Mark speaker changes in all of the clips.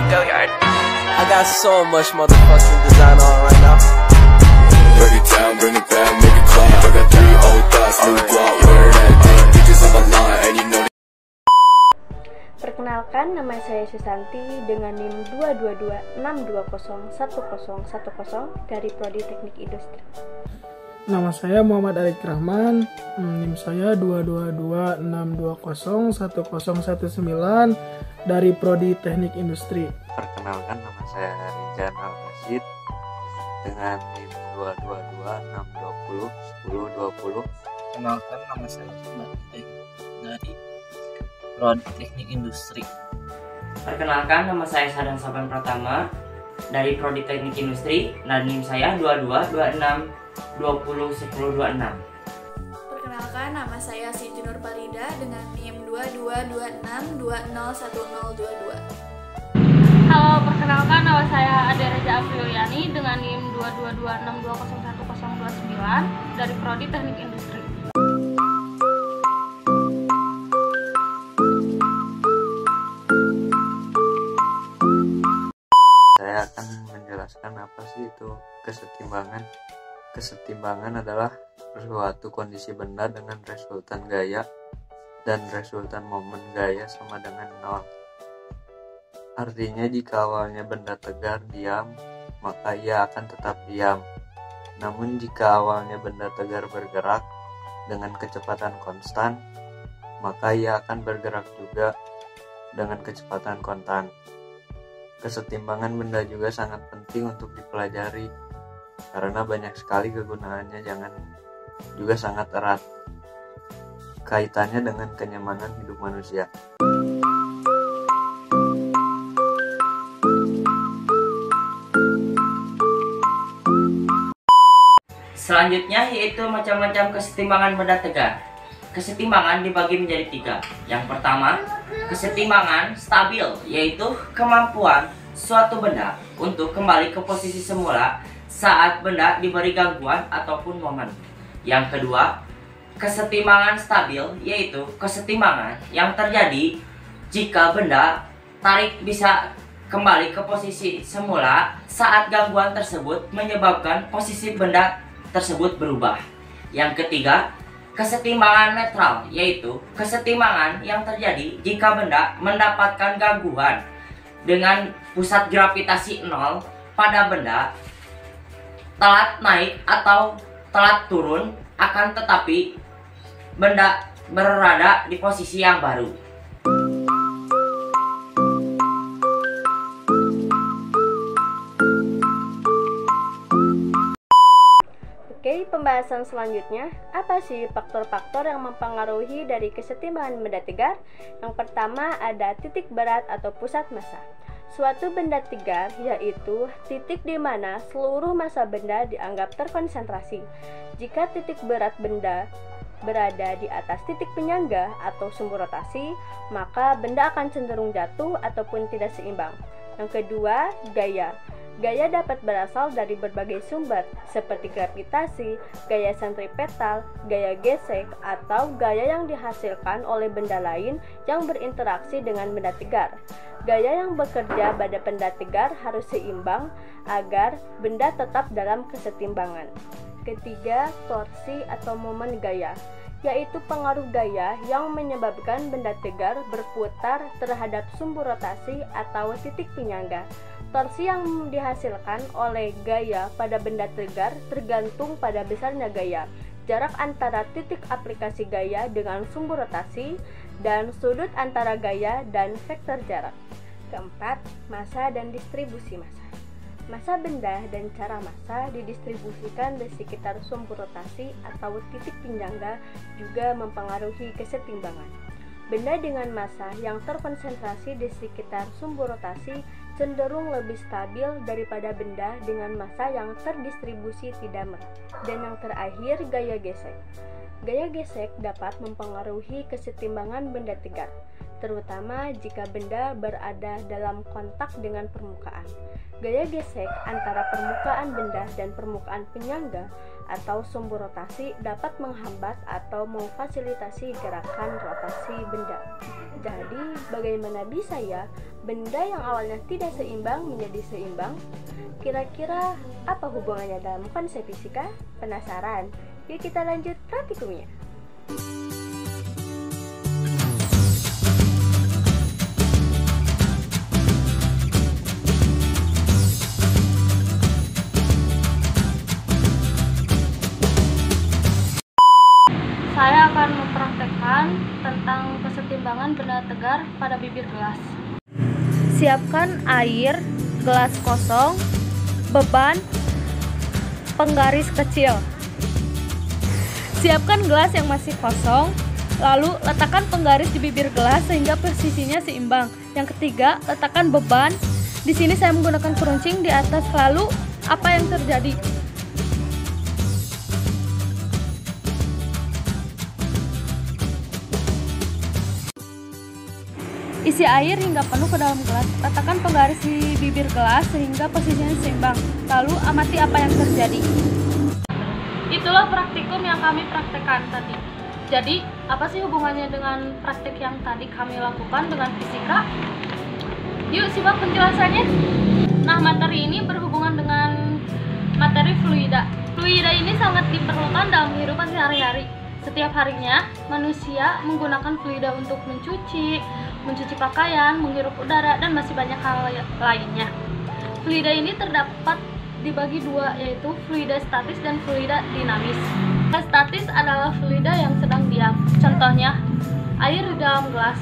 Speaker 1: Billiard. I got so much motherfucking design on right now.
Speaker 2: Break it down, bring it back, make it clap. I got 3 old thoughts, new guap, wear that thing. Bitches on my line, and you know.
Speaker 3: Perkenalkan, nama saya Susanti dengan NIM 22262010110 dari Prodi Teknik Industri.
Speaker 4: Nama saya Muhammad Arik Rahman, NIM saya 22262011019 dari Prodi Teknik Industri.
Speaker 5: Perkenalkan, nama saya Rizan Al-Rashid dengan NIM 22262011020.
Speaker 6: Perkenalkan, nama saya Muhammad dari Prodi Teknik Industri.
Speaker 7: Perkenalkan, nama saya Sadan Saban Pratama dari Prodi Teknik Industri dan NIM saya 2226201026.
Speaker 8: Perkenalkan, nama saya Siti Nur Parida dengan NIM 2226201022.
Speaker 9: Halo, perkenalkan, nama saya Ade Reja Apriliani dengan NIM 22262011029 dari Prodi Teknik Industri.
Speaker 5: Saya akan menjelaskan apa sih itu kesetimbangan. Kesetimbangan adalah suatu kondisi benda dengan resultan gaya dan resultan momen gaya sama dengan 0. Artinya jika awalnya benda tegar diam, maka ia akan tetap diam. Namun jika awalnya benda tegar bergerak dengan kecepatan konstan, maka ia akan bergerak juga dengan kecepatan kontan. Kesetimbangan benda juga sangat penting untuk dipelajari karena banyak sekali kegunaannya, juga sangat erat kaitannya dengan kenyamanan hidup manusia.
Speaker 7: Selanjutnya yaitu macam-macam kesetimbangan benda tegar. Kesetimbangan dibagi menjadi 3. Yang pertama, kesetimbangan stabil, yaitu kemampuan suatu benda untuk kembali ke posisi semula saat benda diberi gangguan ataupun momen. Yang kedua, kesetimbangan stabil, yaitu kesetimbangan yang terjadi jika benda tarik bisa kembali ke posisi semula saat gangguan tersebut menyebabkan posisi benda tersebut berubah. Yang ketiga, kesetimbangan netral, yaitu kesetimbangan yang terjadi jika benda mendapatkan gangguan dengan pusat gravitasi 0 pada benda telat naik atau telat turun, akan tetapi benda berada di posisi yang baru.
Speaker 3: Oke, pembahasan selanjutnya, apa sih faktor-faktor yang mempengaruhi dari kesetimbangan benda tegar? Yang pertama ada titik berat atau pusat massa. Suatu benda tegar yaitu titik di mana seluruh massa benda dianggap terkonsentrasi. Jika titik berat benda berada di atas titik penyangga atau sumbu rotasi, maka benda akan cenderung jatuh ataupun tidak seimbang. Yang kedua, gaya. Gaya dapat berasal dari berbagai sumber seperti gravitasi, gaya sentripetal, gaya gesek, atau gaya yang dihasilkan oleh benda lain yang berinteraksi dengan benda tegar. Gaya yang bekerja pada benda tegar harus seimbang agar benda tetap dalam kesetimbangan. Ketiga, torsi atau momen gaya, yaitu pengaruh gaya yang menyebabkan benda tegar berputar terhadap sumbu rotasi atau titik penyangga. Torsi yang dihasilkan oleh gaya pada benda tegar tergantung pada besarnya gaya, jarak antara titik aplikasi gaya dengan sumbu rotasi, dan sudut antara gaya dan vektor jarak. Keempat, massa dan distribusi massa. Massa benda dan cara massa didistribusikan di sekitar sumbu rotasi atau titik penyangga juga mempengaruhi kesetimbangan. Benda dengan massa yang terkonsentrasi di sekitar sumbu rotasi cenderung lebih stabil daripada benda dengan massa yang terdistribusi tidak merata. Dan yang terakhir, gaya gesek. Gaya gesek dapat mempengaruhi kesetimbangan benda tegar, terutama jika benda berada dalam kontak dengan permukaan. Gaya gesek antara permukaan benda dan permukaan penyangga atau sumbu rotasi dapat menghambat atau memfasilitasi gerakan rotasi benda. Jadi, bagaimana bisa ya benda yang awalnya tidak seimbang menjadi seimbang? Kira-kira apa hubungannya dalam konsep fisika? Penasaran? Yuk kita lanjut praktikumnya.
Speaker 9: Saya akan mempraktekkan tentang kesetimbangan benda tegar pada bibir gelas.
Speaker 3: Siapkan air, gelas kosong, beban, penggaris kecil. Siapkan gelas yang masih kosong, lalu letakkan penggaris di bibir gelas sehingga posisinya seimbang. Yang ketiga, letakkan beban. Di sini saya menggunakan keruncing di atas. Lalu, apa yang terjadi? Isi air hingga penuh ke dalam gelas. Letakkan penggaris di bibir gelas sehingga posisinya seimbang. Lalu amati apa yang terjadi.
Speaker 9: Itulah praktikum yang kami praktekkan tadi. Jadi, apa sih hubungannya dengan praktik yang tadi kami lakukan dengan fisika? Yuk simak penjelasannya. Nah, materi ini berhubungan dengan materi fluida. Fluida ini sangat diperlukan dalam kehidupan sehari-hari. Setiap harinya, manusia menggunakan fluida untuk mencuci pakaian, menghirup udara, dan masih banyak hal lainnya. Fluida ini terdapat dibagi dua, yaitu fluida statis dan fluida dinamis. Statis adalah fluida yang sedang diam. Contohnya, air di dalam gelas.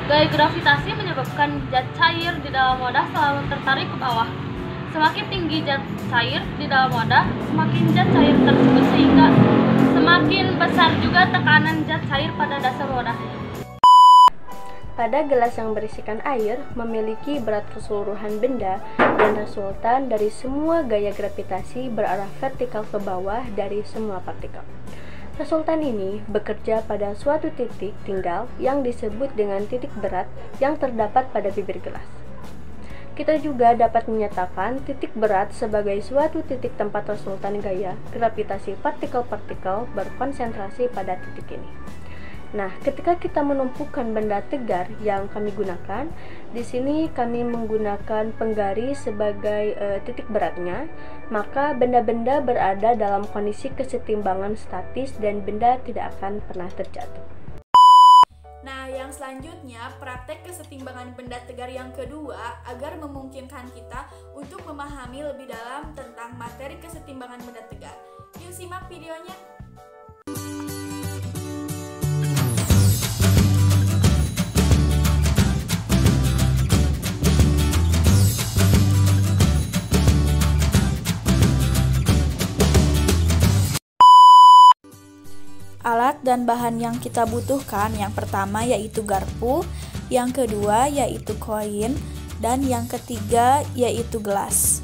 Speaker 9: Gaya gravitasi menyebabkan zat cair di dalam wadah selalu tertarik ke bawah. Semakin tinggi zat cair di dalam wadah, semakin zat cair tersebut sehingga semakin besar juga tekanan zat cair pada dasar wadahnya.
Speaker 3: Pada gelas yang berisikan air memiliki berat keseluruhan benda dan resultan dari semua gaya gravitasi berarah vertikal ke bawah dari semua partikel. Resultan ini bekerja pada suatu titik tinggal yang disebut dengan titik berat yang terdapat pada bibir gelas. Kita juga dapat menyatakan titik berat sebagai suatu titik tempat resultan gaya gravitasi partikel-partikel berkonsentrasi pada titik ini. Nah, ketika kita menumpukan benda tegar yang kami gunakan, di sini kami menggunakan penggaris sebagai titik beratnya, maka benda-benda berada dalam kondisi kesetimbangan statis dan benda tidak akan pernah terjatuh.
Speaker 8: Nah, yang selanjutnya praktek kesetimbangan benda tegar yang kedua agar memungkinkan kita untuk memahami lebih dalam tentang materi kesetimbangan benda tegar. Yuk simak videonya. Alat dan bahan yang kita butuhkan yang pertama yaitu garpu, yang kedua yaitu koin, dan yang ketiga yaitu gelas.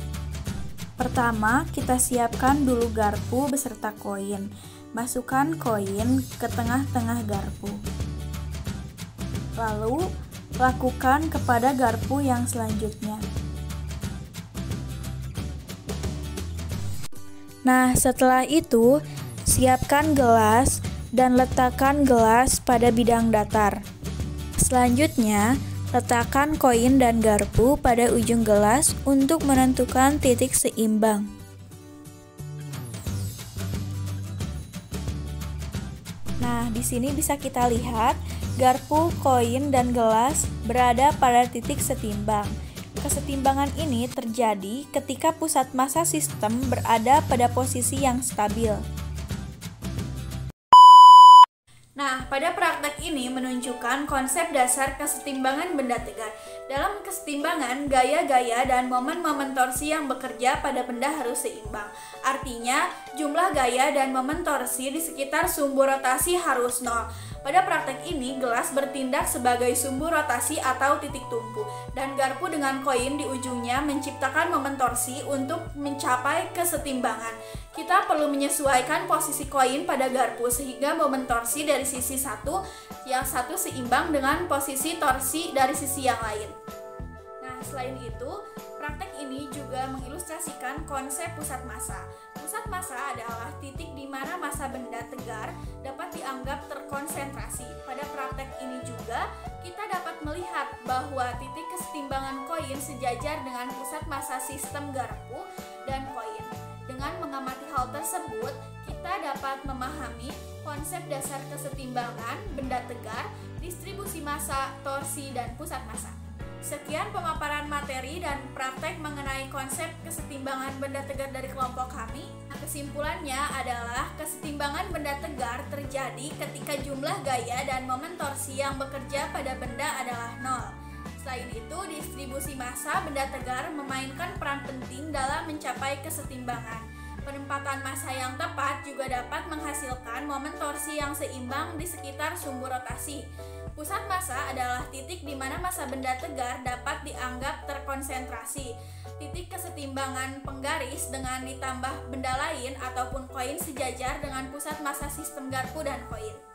Speaker 8: Pertama, kita siapkan dulu garpu beserta koin. Masukkan koin ke tengah-tengah garpu. Lalu, lakukan kepada garpu yang selanjutnya. Nah, setelah itu, siapkan gelas dan letakkan gelas pada bidang datar. Selanjutnya, letakkan koin dan garpu pada ujung gelas untuk menentukan titik seimbang. Nah, di sini bisa kita lihat garpu, koin, dan gelas berada pada titik setimbang. Kesetimbangan ini terjadi ketika pusat massa sistem berada pada posisi yang stabil. Nah, pada praktek ini menunjukkan konsep dasar kesetimbangan benda tegar. Dalam kesetimbangan, gaya-gaya dan momen-momen torsi yang bekerja pada benda harus seimbang. Artinya, jumlah gaya dan momen torsi di sekitar sumbu rotasi harus nol. Pada praktek ini, gelas bertindak sebagai sumbu rotasi atau titik tumpu, dan garpu dengan koin di ujungnya menciptakan momen torsi untuk mencapai kesetimbangan. Kita perlu menyesuaikan posisi koin pada garpu sehingga momen torsi dari sisi yang satu seimbang dengan posisi torsi dari sisi yang lain. Nah, selain itu, praktek ini juga mengilustrasikan konsep pusat massa. Pusat massa adalah titik di mana massa benda tegar dapat dianggap terkonsentrasi. Pada praktek ini juga, kita dapat melihat bahwa titik kesetimbangan koin sejajar dengan pusat massa sistem garpu dan koin. Dengan mengamati hal tersebut, kita dapat memahami konsep dasar kesetimbangan benda tegar, distribusi massa, torsi, dan pusat massa. Sekian pemaparan materi dan praktek mengenai konsep kesetimbangan benda tegar dari kelompok kami. Kesimpulannya adalah kesetimbangan benda tegar terjadi ketika jumlah gaya dan momen torsi yang bekerja pada benda adalah nol. Selain itu, distribusi massa benda tegar memainkan peran penting dalam mencapai kesetimbangan. Penempatan massa yang tepat juga dapat menghasilkan momen torsi yang seimbang di sekitar sumbu rotasi. Pusat massa adalah titik di mana massa benda tegar dapat dianggap terkonsentrasi. Titik kesetimbangan penggaris dengan ditambah benda lain ataupun koin sejajar dengan pusat massa sistem garpu dan koin.